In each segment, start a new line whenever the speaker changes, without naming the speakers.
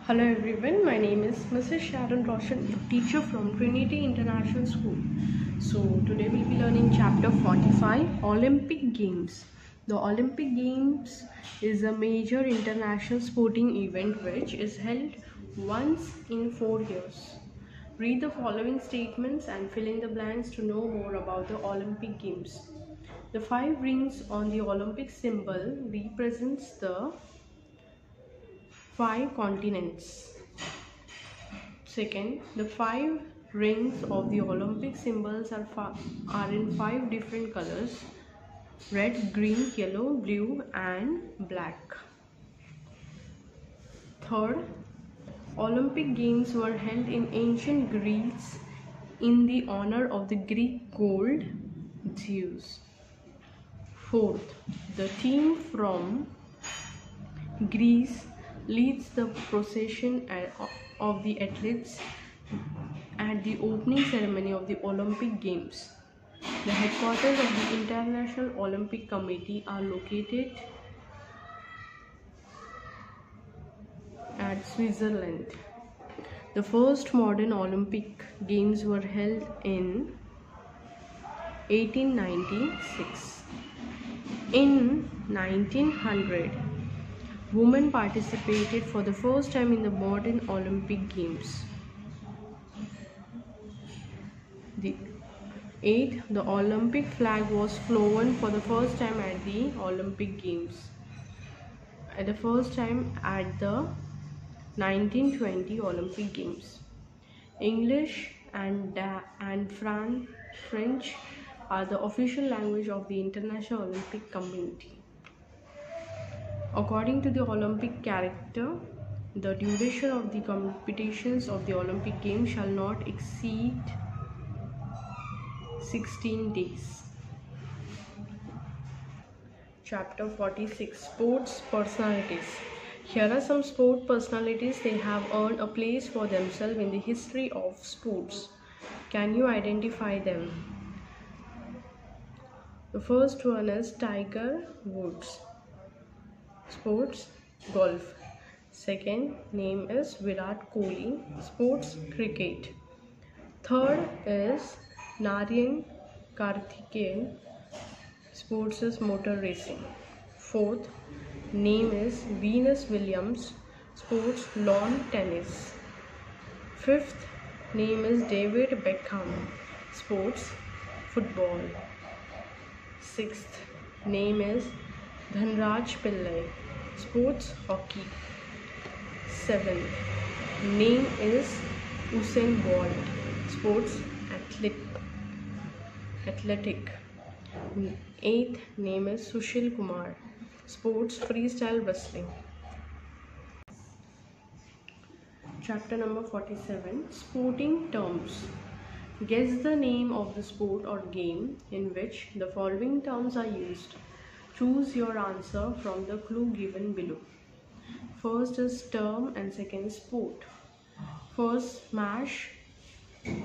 Hello everyone, my name is Mrs. Sharon Roshan, a teacher from Trinity International School. So today we'll be learning chapter 45, Olympic Games. The Olympic Games is a major international sporting event which is held once in 4 years. Read the following statements and fill in the blanks to know more about the Olympic Games. The 5 rings on the Olympic symbol represents the 5 continents. Second, the 5 rings of the Olympic symbols are in 5 different colors: red, green, yellow, blue and black. Third, Olympic Games were held in ancient Greece in the honor of the Greek god Zeus. Fourth, the team from Greece leads the procession of the athletes at the opening ceremony of the Olympic Games. The headquarters of the International Olympic Committee are located at Switzerland. The first modern Olympic Games were held in 1896. In 1900, women participated for the first time in the modern Olympic Games. The Olympic flag was flown for the first time at the Olympic Games. At the first time at the 1920 Olympic Games. English and French are the official language of the International Olympic Committee. According to the Olympic character, the duration of the competitions of the Olympic Games shall not exceed 16 days. Chapter 46, Sports Personalities. Here are some sport personalities. They have earned a place for themselves in the history of sports. Can you identify them? The first one is Tiger Woods. Sports, golf. Second name is Virat Kohli. Sports, cricket. Third is Narayan Karthikeyan. Sports is motor racing. Fourth name is Venus Williams. Sports, lawn tennis. Fifth name is David Beckham. Sports, football. Sixth name is Dhanraj Pillai. Sports, hockey. Seventh name is Usain Bolt. Sports, athletic. Eighth name is Sushil Kumar. Sports, freestyle wrestling. Chapter number 47, Sporting Terms. Guess the name of the sport or game in which the following terms are used. Choose your answer from the clue given below. First is term and second is sport. First, smash.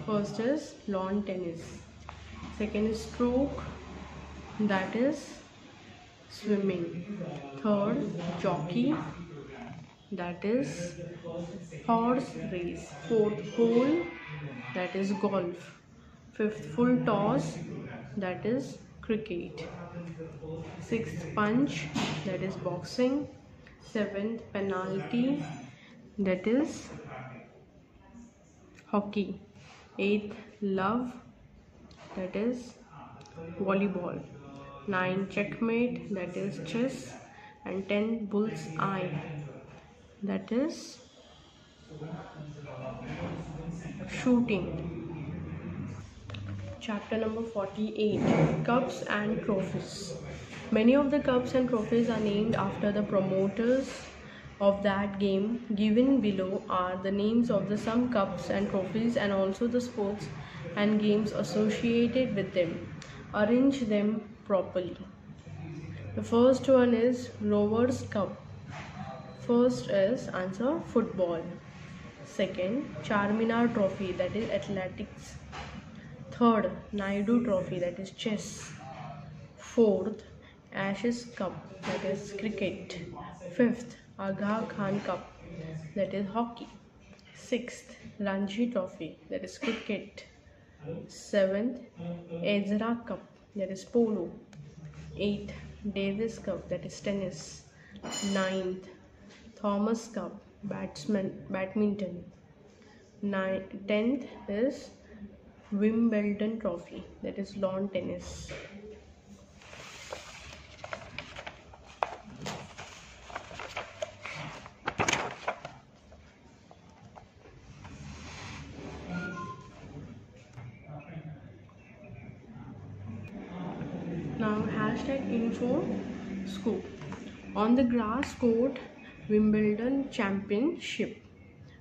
First is lawn tennis. Second is stroke, that is swimming. Third, jockey, that is horse race. Fourth, hole, that is golf. Fifth, full toss, that is cricket. Sixth, punch, that is boxing. Seventh, penalty, that is hockey. Eighth, love, that is volleyball. 9, checkmate, that is chess. And 10, bull's eye, that is shooting. Chapter number 48, Cups and Trophies. Many of the cups and trophies are named after the promoters of that game. Given below are the names of the some cups and trophies and also the sports and games associated with them. Arrange them properly. The first one is Rovers Cup. First is answer football. Second, Charminar Trophy, that is athletics. Third, Naidu Trophy, that is chess. Fourth, Ashes Cup, that is cricket. Fifth, Aga Khan Cup, that is hockey. 6th, Ranji Trophy, that is cricket. 7th, Ezra Cup, that is polo. 8th, Davis Cup, that is tennis. 9th, Thomas Cup, badminton. 10th is Wimbledon Trophy, that is lawn tennis. Now #info scoop. On the grass court, Wimbledon Championship.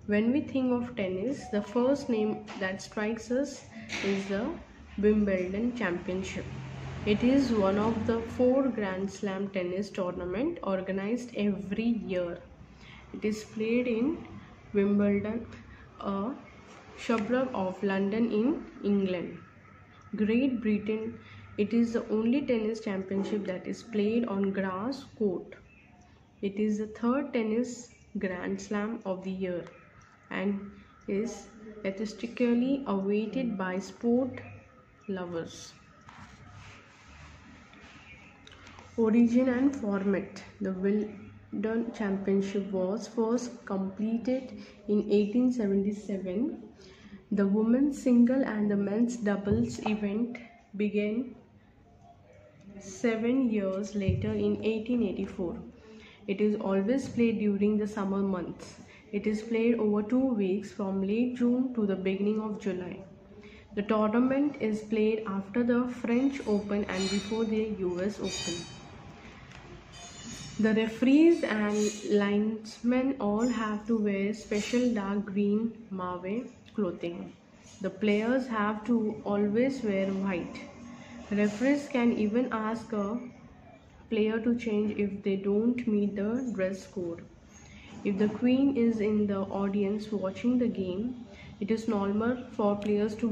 When we think of tennis, the first name that strikes us is the Wimbledon Championship. It is one of the 4 Grand Slam tennis tournaments organized every year. It is played in Wimbledon, a suburb of London in England. Great Britain, it is the only tennis championship that is played on grass court. It is the 3rd tennis Grand Slam of the year and is enthusiastically awaited by sport lovers. Origin and format. The Wimbledon Championship was first completed in 1877. The women's single and the men's doubles event began 7 years later in 1884. It is always played during the summer months. It is played over 2 weeks from late June to the beginning of July. The tournament is played after the French Open and before the US Open. The referees and linesmen all have to wear special dark green mauve clothing. The players have to always wear white. Referees can even ask a player to change if they don't meet the dress code. If the Queen is in the audience watching the game, it is normal for players to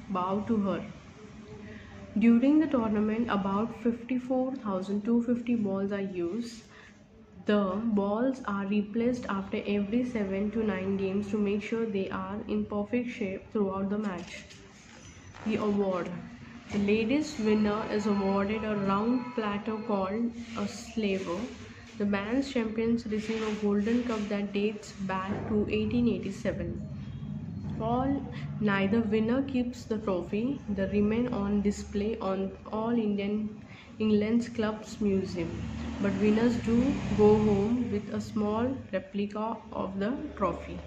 bow to her. During the tournament, about 54,250 balls are used. The balls are replaced after every 7 to 9 games to make sure they are in perfect shape throughout the match. The award. The ladies' winner is awarded a round platter called a slaver. The men's champions receive a golden cup that dates back to 1887. Neither winner keeps the trophy. They remain on display on England's club's museum. But winners do go home with a small replica of the trophy.